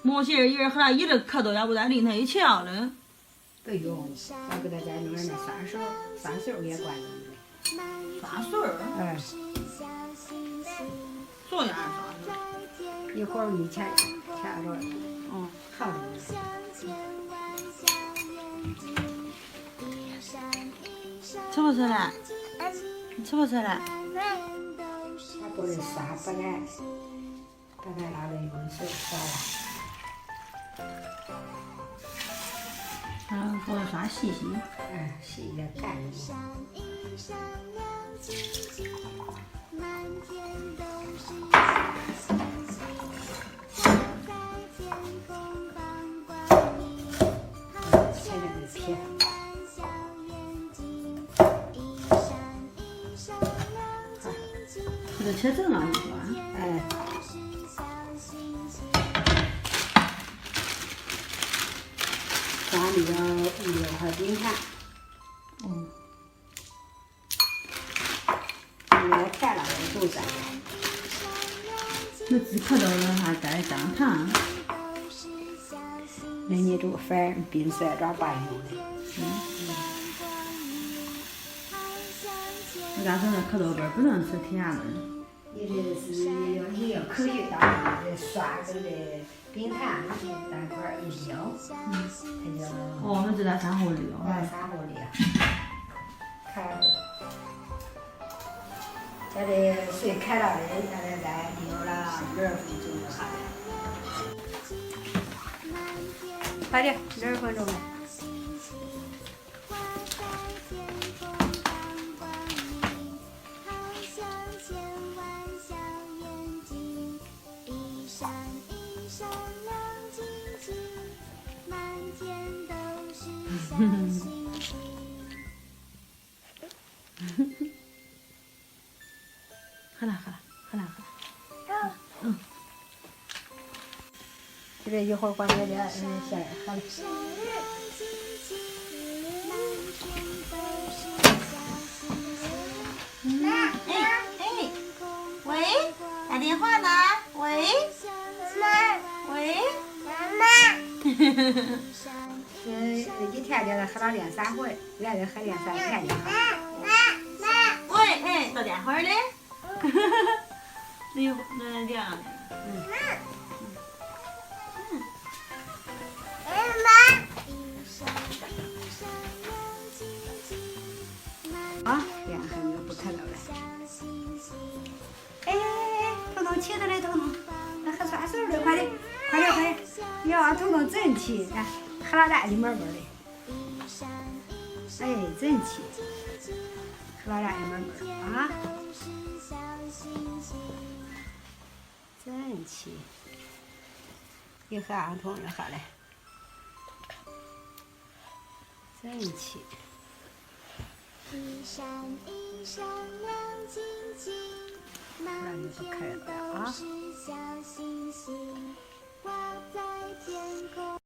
毛线一人和他一直磕到，要不咱拎他一瞧了。不用，要给他再弄点那蒜穗也管用的。蒜穗儿？哎，这样啥的？一会儿你切着，好的。吃不吃了？你吃不吃了？他不是刷把它拿来用手刷了。我刷细细。细一点干净。切点的皮。这个切正了，你说？哎。放那个鱼肉和冰糖。那甜了的都在。那只磕到了还带姜糖。那你这个粉冰色抓拌用的。我家说那磕到边不能吃甜的。你这是你要口味大的蒜跟这冰糖单块一丢，它就。哦，那就在山河里了。山河里。看。这里水开了的，现在再溜了20分钟就下来。快点，20分钟了。喝了。这个一会儿关键点，先喝了。喂，打电话呢？喂，喂，一天给他喝了2-3回，连着喝2-3天就好。喂，到电话了。那这样的。2分就不看到了。彤彤起来了，彤彤，那喝蒜水的，快点，要彤彤整齐，看，喝了来的门的。整齐，喝了来的门啊。整齐，一喝俺彤就喝了。整齐。一闪一闪亮晶晶，满天都是小星星，挂在天空。